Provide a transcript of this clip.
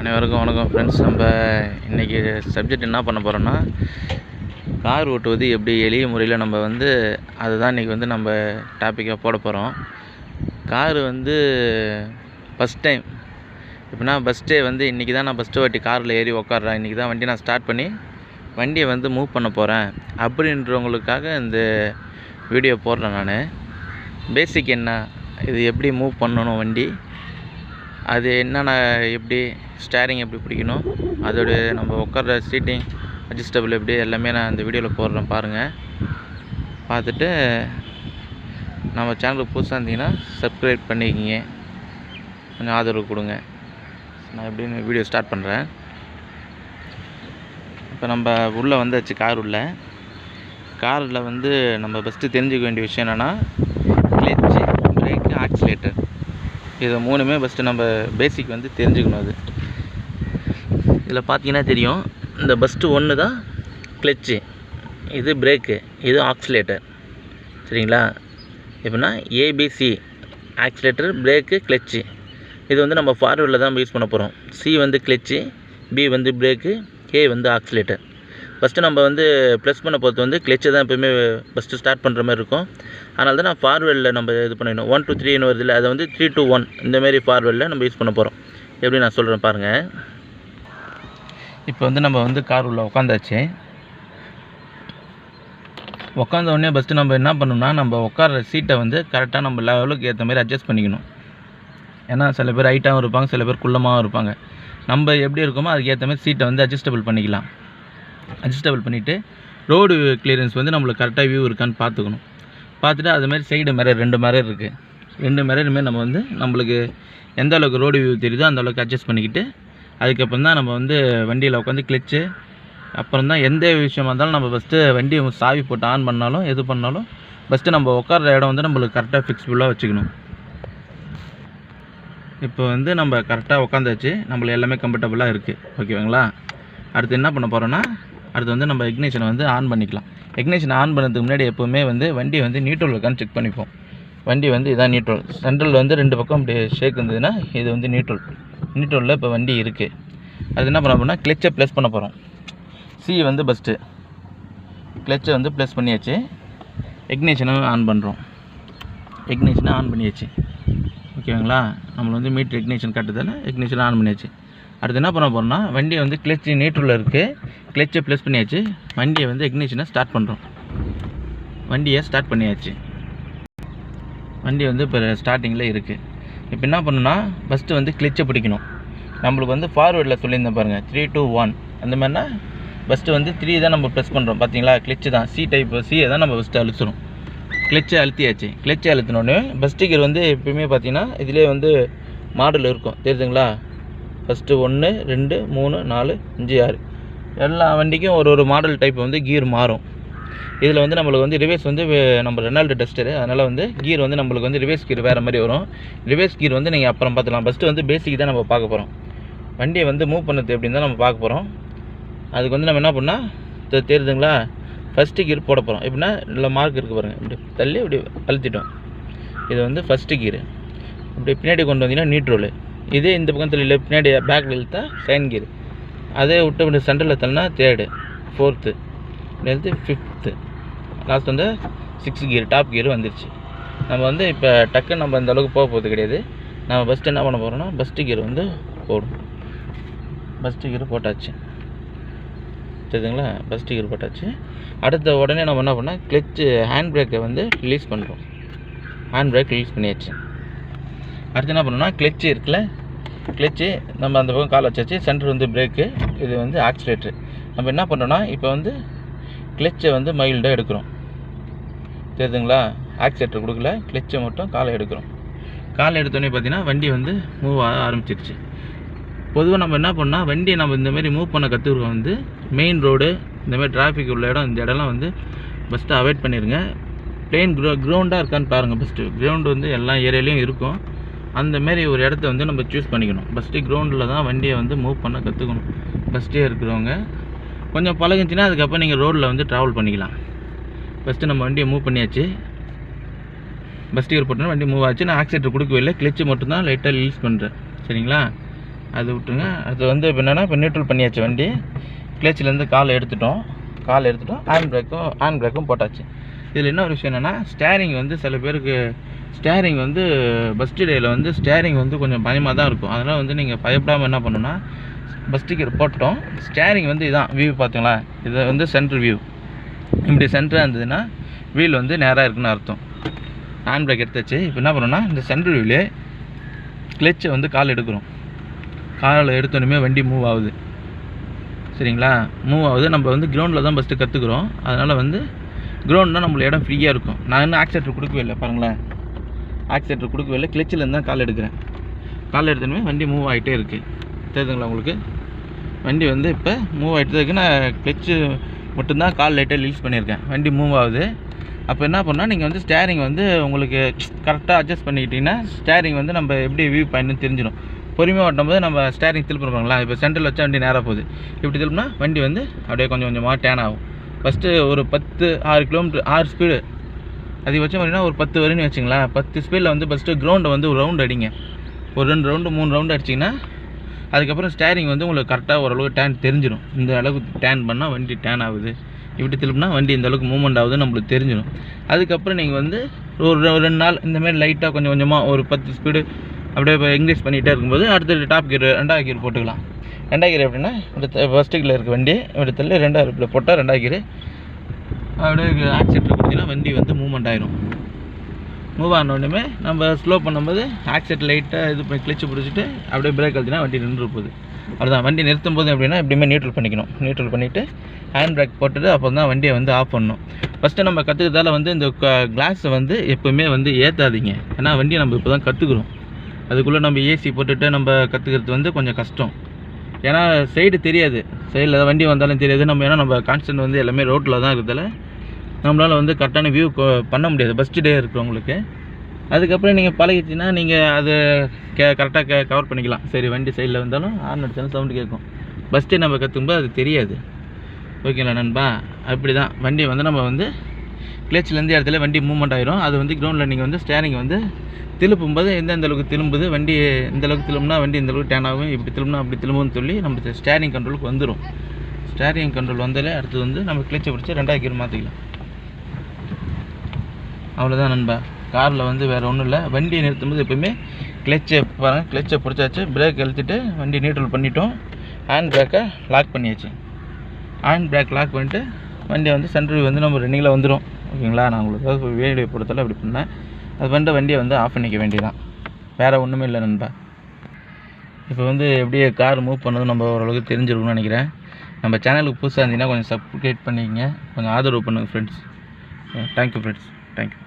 அனைவருக்கும் வணக்கம் ஃப்ரெண்ட்ஸ். நம்ம இன்றைக்கி சப்ஜெக்ட் என்ன பண்ண போகிறோன்னா, கார் ஓட்டுவது எப்படி எளிய முறையில் நம்ம அதுதான் இன்றைக்கி நம்ம டாப்பிக்காக போட போகிறோம். காரு ஃபஸ்ட் டைம் எப்படின்னா ஃபஸ்ட் டே இன்றைக்கி தான் நான் ஃபஸ்ட்டு வாட்டி காரில் ஏறி உக்காடுறேன். இன்றைக்கி தான் வண்டி நான் ஸ்டார்ட் பண்ணி வண்டியை மூவ் பண்ண போகிறேன் அப்படின்றவங்களுக்காக இந்த வீடியோ போடுறேன். நான் பேசிக் என்ன, இது எப்படி மூவ் பண்ணணும் வண்டி, அது என்னென்ன, எப்படி ஸ்டேரிங் எப்படி பிடிக்கணும், அதோட நம்ம உட்கார்ற சீட்டிங் அட்ஜஸ்டபிள் எப்படி, எல்லாமே நான் இந்த வீடியோவில் போடுறேன். பாருங்கள், பார்த்துட்டு நம்ம சேனலுக்கு புதுசாக இருந்தீங்கன்னா சப்ஸ்கிரைப் பண்ணிக்கிங்க, கொஞ்சம் ஆதரவு கொடுங்க. நான் எப்படின்னு வீடியோ ஸ்டார்ட் பண்ணுறேன். இப்போ நம்ம உள்ளே வந்தாச்சு. காரில் நம்ம ஃபஸ்ட்டு தெரிஞ்சுக்க வேண்டிய விஷயம் என்னென்னா, கிளச்சு, பிரேக்கு, ஆக்சிலேட்டர், இது மூணுமே ஃபஸ்ட்டு நம்ம பேசிக் தெரிஞ்சுக்கணும். அது இதில் பார்த்தீங்கன்னா தெரியும், இந்த ஃபஸ்ட்டு ஒன்று தான் கிளச்சு, இது பிரேக்கு, இது ஆக்சிலேட்டர். சரிங்களா? எப்படின்னா ஏபிசி, ஆக்சிலேட்டர், பிரேக்கு, கிளச்சு. இது நம்ம ஃபார்வர்டில் தான் யூஸ் பண்ண போகிறோம். சி கிளச்சு, பி பிரேக்கு, ஏ ஆக்சிலேட்டர். ஃபஸ்ட்டு நம்ம ப்ளஸ் பண்ண பொறுத்து கிளச்சை தான் எப்போயுமே ஃபஸ்ட்டு ஸ்டார்ட் பண்ணுற மாதிரி இருக்கும். அதனால தான் நான் ஃபார்வேர்டில் நம்ம இது பண்ணிடணும். 1 to 3 வருது இல்லை, அதை 3 to 1 இந்தமாரி ஃபார்வேர்டில் நம்ம யூஸ் பண்ண போகிறோம். எப்படி நான் சொல்கிறேன் பாருங்கள். இப்போ நம்ம கார் உள்ள உட்காந்தாச்சு. உட்காந்த உடனே ஃபஸ்ட்டு நம்ம என்ன பண்ணணும்னா, நம்ம உட்கார சீட்டை கரெக்டாக நம்ம லெவலுக்கு ஏற்ற மாதிரி அட்ஜஸ்ட் பண்ணிக்கணும். ஏன்னா சில பேர் ஹைட்டாகவும் இருப்பாங்க, சில பேர் குள்ளமாகவும் இருப்பாங்க. நம்ம எப்படி இருக்கோமோ அதுக்கு ஏற்ற மாதிரி சீட்டை அட்ஜஸ்டபிள் பண்ணிக்கலாம். அட்ஜஸ்டபிள் பண்ணிவிட்டு ரோடு கிளியரன்ஸ் நம்மளுக்கு கரெக்டாக வியூ இருக்கான்னு பார்த்துக்கணும். பார்த்துட்டு அதுமாதிரி சைடு மிரர் 2 மிரர் இருக்குது. 2 மிரருமே நம்ம நம்மளுக்கு எந்த அளவுக்கு ரோடு வியூ தெரியுதோ அந்த அளவுக்கு அட்ஜஸ்ட் பண்ணிக்கிட்டு, அதுக்கப்புறம் தான் நம்ம வண்டியில் உட்காந்து கிளச்சு, அப்புறம் தான் எந்த விஷயமா இருந்தாலும் நம்ம ஃபஸ்ட்டு வண்டியை சாவி போட்டு ஆன் பண்ணாலும் எது பண்ணாலும் ஃபஸ்ட்டு நம்ம உட்கார்ற இடம் நம்மளுக்கு கரெக்டாக ஃபிக்ஸ்ஃபுல்லாக வச்சுக்கணும். இப்போ நம்ம கரெக்டாக உட்காந்தாச்சு, நம்மளுக்கு எல்லாமே கம்ஃபர்டபுளாக இருக்குது. ஓகேங்களா? அடுத்து என்ன பண்ண போகிறோன்னா, அடுத்து நம்ம இக்னிஷனை ஆன் பண்ணிக்கலாம். இக்னிஷனை ஆன் பண்ணுறதுக்கு முன்னாடி எப்போவுமே வண்டி நியூட்ரல் இருக்கான்னு செக் பண்ணிப்போம். வண்டி இதான் நியூட்ரல். சென்ட்ரல் 2 பக்கம் அப்படி ஷேக் இருந்ததுன்னா இது நியூட்ரலில் இப்போ வண்டி இருக்குது. அது என்ன பண்ண போகிறோம்னா, கிளச்சை ப்ளஸ் பண்ண போகிறோம். சி ஃபஸ்ட்டு கிளச்சை ப்ளஸ் பண்ணியாச்சு. இக்னிஷனை ஆன் பண்ணுறோம். இக்னிஷனை ஆன் பண்ணியாச்சு. ஓகேங்களா? நம்மளை மீட்டர் இக்னிஷன் கட்டுறதால இக்னிஷனை ஆன் பண்ணியாச்சு. அடுத்து என்ன பண்ண போகிறோம்னா, வண்டியை கிளச்சு நியூட்ரலில் இருக்குது, கிளச்சை ப்ளஸ் பண்ணியாச்சு. வண்டியை இக்னிஷனை ஸ்டார்ட் பண்ணுறோம். வண்டியை ஸ்டார்ட் பண்ணியாச்சு. வண்டி இப்போ ஸ்டார்டிங்கில் இருக்குது. இப்போ என்ன பண்ணணும்னா, ஃபஸ்ட்டு கிளச்சை பிடிக்கணும். நம்மளுக்கு ஃபார்வேர்டில் சொல்லியிருந்தேன் பாருங்கள், 3 to 1 அந்த மாதிரினா ஃபஸ்ட்டு 3 தான் நம்ம ப்ரெஸ் பண்ணுறோம். பார்த்தீங்களா? கிளச்சு தான் சி டைப், சியை தான் நம்ம ஃபஸ்ட்டு அழுத்துறோம். கிளச்சை அழுத்தியாச்சு. கிளச்சை அழுத்தினோடனே ஃபஸ்ட் கியர் எப்பயுமே பார்த்தீங்கன்னா இதிலே மாடல் இருக்கும், தெரியுதுங்களா? ஃபஸ்ட்டு 1 2 3 4 5 6 எல்லா வண்டிக்கும் ஒரு மாடல் டைப் கியர் மாறும். இதில் நம்மளுக்கு ரிவேர்ஸ் நம்ம ரெனால்டு டஸ்டரு, அதனால் கியர் நம்மளுக்கு ரிவேர்ஸ் கியர் வேறு மாதிரி வரும். ரிவேர்ஸ் கியர் நீங்கள் அப்புறம் பார்த்துக்கலாம். ஃபஸ்ட்டு பேசிக் தான் நம்ம பார்க்க போகிறோம். வண்டியை மூவ் பண்ணது எப்படின்னு தான் நம்ம பார்க்க போகிறோம். அதுக்கு நம்ம என்ன பண்ணால் தெரியுதுங்களா, ஃபஸ்ட்டு கியர் போட போகிறோம். எப்படின்னா இல்லை மார்க் இருக்குது பாருங்கள், இப்படி தள்ளி இப்படி அழுத்திட்டோம். இது ஃபஸ்ட்டு கியர். இப்படி பின்னாடி கொண்டு வந்தீங்கன்னா நியூட்ரல். இதே இந்த பக்கம் தள்ளி பின்னாடி பேக்கில் இழுத்தா செகண்ட் கியர். அதே விட்டு இப்படி சென்டரில் தள்ளினா 3rd, 4th, 5th, last 6th gear, top gear வந்துருச்சு. நம்ம இப்போ டக்குன்னு நம்ம அந்த அளவுக்கு போகிறது கிடையாது. நம்ம ஃபஸ்ட்டு என்ன பண்ண போகிறோம்னா, ஃபஸ்ட்டு கியர் போடும். ஃபஸ்ட்டு கியர் போட்டாச்சு, சரிங்களா? ஃபஸ்ட்டு கியர் போட்டாச்சு. அடுத்த உடனே நம்ம என்ன பண்ணால், கிளச்சு ஹேண்ட் பிரேக்கை ரிலீஸ் பண்ணுறோம். ஹேண்ட் பிரேக் ரிலீஸ் பண்ணியாச்சு. அடுத்து என்ன பண்ணோம்னா, கிளச்சு இருக்குல்ல, கிளச்சு நம்ம அந்த பக்கம் கால் வச்சாச்சு. சென்டர் பிரேக்கு, இது ஆக்சிலேட்ரு. நம்ம என்ன பண்ணுறோன்னா, இப்போ கிளச்சை மைல்டாக எடுக்கிறோம், தெரியுதுங்களா? ஆக்சிலேட்டர் கொடுக்கல, கிளச்சை மட்டும் காலை எடுக்கிறோம். காலை எடுத்தோடனே பார்த்தீங்கன்னா வண்டி மூவ் ஆக ஆரம்பிச்சிருச்சு. பொதுவாக நம்ம என்ன பண்ணால், வண்டியை நம்ம இந்தமாரி மூவ் பண்ண கற்றுக்குறோம். மெயின் ரோடு, இந்தமாதிரி டிராஃபிக் உள்ள இடம், இந்த இடம்லாம் ஃபஸ்ட்டு அவாய்ட் பண்ணிடுங்க. பிளெயின் கிரவுண்டாக இருக்கான்னு பாருங்கள். ஃபஸ்ட்டு கிரவுண்டு எல்லா ஏரியாலையும் இருக்கும். அந்தமாரி ஒரு இடத்த நம்ம சூஸ் பண்ணிக்கணும். ஃபஸ்ட்டு கிரவுண்டில் தான் வண்டியை மூவ் பண்ண கற்றுக்கணும். ஃபஸ்ட்டே இருக்கிறவங்க கொஞ்சம் பழகுச்சுன்னா அதுக்கப்புறம் நீங்கள் ரோடில் ட்ராவல் பண்ணிக்கலாம். ஃபஸ்ட்டு நம்ம வண்டியை மூவ் பண்ணியாச்சு. ஃபஸ்ட் கியர் போட்டோன்னா வண்டி மூவ் ஆச்சு. நான் ஆக்சிலேட்டர் கொடுக்கவே இல்லை, கிளச்சு மட்டும்தான் லைட்டாக ரிலீஸ் பண்ணுறேன். சரிங்களா? அது விட்டுருங்க. அது வந்து இப்போ என்னென்னா இப்போ நியூட்ரல் பண்ணியாச்சு வண்டி. கிளச்சிலேருந்து காலை எடுத்துட்டோம். ஹேண்ட் பிரேக்கும் போட்டாச்சு. இதில் என்ன ஒரு விஷயம் என்னென்னா ஸ்டேரிங் வந்து சில பேருக்கு ஸ்டேரிங் வந்து பஸ்ட் டேயில் வந்து ஸ்டேரிங் வந்து கொஞ்சம் பயமாக தான் இருக்கும். அதனால் வந்து நீங்கள் பயப்படாமல் என்ன பண்ணணும்னா பஸ் ஸ்டிக்கர் போட்டோம். ஸ்டேரிங் வந்து இதான் வியூ பார்த்தீங்களா, இது வந்து சென்ட்ரு வியூ. இப்படி சென்டராக இருந்ததுன்னா வீல் வந்து நேராக இருக்குன்னு அர்த்தம். ஹேண்ட் பிரேக் எடுத்தாச்சு. இப்போ என்ன பண்ணணும்னா இந்த சென்ட்ரு வியூலே கிளச்சை வந்து கால் எடுக்கிறோம். காலில் எடுத்தோடனே வண்டி மூவ் ஆகுது. சரிங்களா, மூவ் ஆகுது. நம்ம வந்து கிரவுண்டில் தான் ஃபஸ்ட்டு கற்றுக்குறோம். அதனால் வந்து கிரவுண்ட்னால் நம்மளுக்கு இடம் ஃப்ரீயாக இருக்கும். நான் இன்னும் ஆக்சிலேட்டர் கொடுக்கவே இல்லை பாருங்களேன். ஆக்சிலேட்டர் கொடுக்கவே இல்லை. கிளச்சிலேருந்து தான் கால் எடுக்கிறேன். கால் எடுத்தோடனே வண்டி மூவ் ஆகிட்டே இருக்குது. தெரியுதுங்களா உங்களுக்கு? வண்டி வந்து இப்போ மூவ் ஆகிட்டு நான் கிளச்சு மட்டும்தான் கால் லைட்டாக ரிலீஸ் பண்ணியிருக்கேன். வண்டி மூவ் ஆகுது. அப்போ என்ன பண்ணால் நீங்கள் வந்து ஸ்டேரிங் வந்து உங்களுக்கு கரெக்டாக அட்ஜஸ்ட் பண்ணிக்கிட்டிங்கன்னா ஸ்டேரிங் வந்து நம்ம எப்படி வியூ பண்ணணும்னு தெரிஞ்சிடும். பொறுமையாக ஓட்டும்போது நம்ம ஸ்டேரிங் திருப்பிடுவாங்களா, இப்போ சென்டரில் வச்சா வண்டி நேராக போகுது. இப்படி திருப்பினா வண்டி வந்து அப்படியே கொஞ்சம் கொஞ்சமாக டேன் ஆகும். ஃபஸ்ட்டு ஒரு 6 கிலோமீட்டர் 6 ஸ்பீடு அதிகபட்சம் அப்படின்னா ஒரு 10 வருன்னு வச்சுங்களேன். 10 ஸ்பீடில் வந்து ஃபஸ்ட்டு கிரவுண்டை வந்து ஒரு ரவுண்டு அடிங்க. ஒரு 2 ரவுண்டு 3 ரவுண்டு அடிச்சிங்கன்னா அதுக்கப்புறம் ஸ்டேரிங் வந்து உங்களுக்கு கரெக்டாக ஓரளவுக்கு டேன் தெரிஞ்சிடும். இந்த அளவுக்கு டேன் பண்ணால் வண்டி டேன் ஆகுது, இப்படி திருப்பினா வண்டி இந்த அளவுக்கு மூவ்மெண்ட் ஆகுது நம்மளுக்கு தெரிஞ்சிடும். அதுக்கப்புறம் நீங்கள் வந்து ஒரு 2 நாள் இந்தமாரி லைட்டாக கொஞ்சம் கொஞ்சமாக ஒரு 10 ஸ்பீடு அப்படியே இன்க்ரீஸ் பண்ணிகிட்டே இருக்கும்போது அடுத்த டாப் கியர் 2வது கியர் போட்டுக்கலாம். 2வது கியர் எப்படின்னா ஃபஸ்ட்டு கியரில் இருக்க வண்டி இடத்துல 2வது கியர் போட்டால் 2வது கியர் அப்படியே ஆக்சிலேட்டர் கொடுத்தீங்கன்னா வண்டி வந்து மூவ்மெண்ட் ஆயிரும். மூவ் ஆனோடனே நம்ம ஸ்லோ பண்ணும்போது ஆக்சிலேட்டர் லைட்டாக இது பண்ணி கிளச்சு பிடிச்சிட்டு அப்படியே பிரேக் அழுத்தினா வண்டி நின்று போகுது. அவ்வளோதான். வண்டி நிறுத்தும் போது எப்படின்னா எப்படியுமே நியூட்ரல் பண்ணிக்கணும். நியூட்ரல் பண்ணிவிட்டு ஹேண்ட் பிரேக் போட்டுட்டு அப்போ தான் வண்டியை வந்து ஆஃப் பண்ணணும். ஃபஸ்ட்டு நம்ம கற்றுக்கிறதால வந்து இந்த கிளாஸை வந்து எப்போவுமே வந்து ஏற்றாதீங்க. ஏன்னா வண்டியை நம்ம இப்போ தான் கற்றுக்குறோம். அதுக்குள்ளே நம்ம ஏசி போட்டுட்டு நம்ம கற்றுக்கிறது வந்து கொஞ்சம் கஷ்டம். ஏன்னா சைடு தெரியாது, சைடில் வண்டி வந்தாலும் தெரியாது. ஏன்னா நம்ம கான்ஸ்டன்ட் வந்து எல்லாமே ரோட்டில் தான் இருக்கிறதால நம்மளால் வந்து கரெக்டான வியூ பண்ண முடியாது ஃபஸ்ட்டு டே இருக்கிறவங்களுக்கு. அதுக்கப்புறம் நீங்கள் பழகிச்சின்னா நீங்கள் அதை கரெக்டாக கவர் பண்ணிக்கலாம். சரி, வண்டி சைடில் வந்தாலும் ஹார்ன் அடித்தாலும் சவுண்டு கேட்கும். ஃபஸ்ட்டு நம்ம கற்றுக்கும்போது அது தெரியாது. ஓகேங்களா நண்பா? அப்படி தான் வண்டி வந்து நம்ம வந்து கிளச்சிலேருந்து இடத்துல வண்டி மூவ்மெண்ட் ஆயிரும். அது வந்து கிரவுண்டில் நீங்கள் வந்து ஸ்டேரிங் வந்து திருப்பும்போது எந்தெந்த அளவுக்கு திரும்புது, வண்டி இந்த அளவுக்கு திரும்பினா வண்டி இந்த அளவுக்கு டேன் ஆகும், இப்படி திரும்பினா அப்படி திரும்புன்னு சொல்லி நம்ம ஸ்டேரிங் கண்ட்ரோலுக்கு வந்துடும். ஸ்டேரிங் கண்ட்ரோல் வந்தாலே அடுத்தது வந்து நம்ம கிளச்சை பிடிச்சி 2வது கியர் மாற்றிக்கலாம். அவ்வளோதான் நண்பா. காரில் வந்து வேறு ஒன்றும் இல்லை. வண்டியை நிறுத்தும்போது எப்போயுமே கிளச்சை பாருங்கள், கிளச்சை பிடிச்சாச்சு, பிரேக் அழுத்திட்டு வண்டி நியூட்ரல் பண்ணிட்டோம். ஹேண்ட் பிரேக்கை லாக் பண்ணியாச்சு. ஹேண்ட் பிரேக் லாக் பண்ணிவிட்டு வண்டியை வந்து சென்ட்ரு வந்து நம்ம ரன்னிங்கில் வந்துடும். ஓகேங்களா? நான் உங்களுக்கு வீடியோ பொறுத்தல அப்படி பண்ணேன். அது பண்ணிட்டு வண்டியை வந்து ஆஃப் பண்ணிக்க வேண்டியதான். வேறு ஒன்றுமே இல்லை நண்பா. இப்போ வந்து எப்படியே கார் மூவ் பண்ணது நம்ம ஓரளவுக்கு தெரிஞ்சிருக்கும்னு நினைக்கிறேன். நம்ம சேனலுக்கு புதுசாக இருந்தீங்கன்னா கொஞ்சம் சப்ஸ்கிரைப் பண்ணிக்கங்க, கொஞ்சம் ஆதரவு பண்ணுங்கள் ஃப்ரெண்ட்ஸ். Thank you friends. தேங்க்யூ.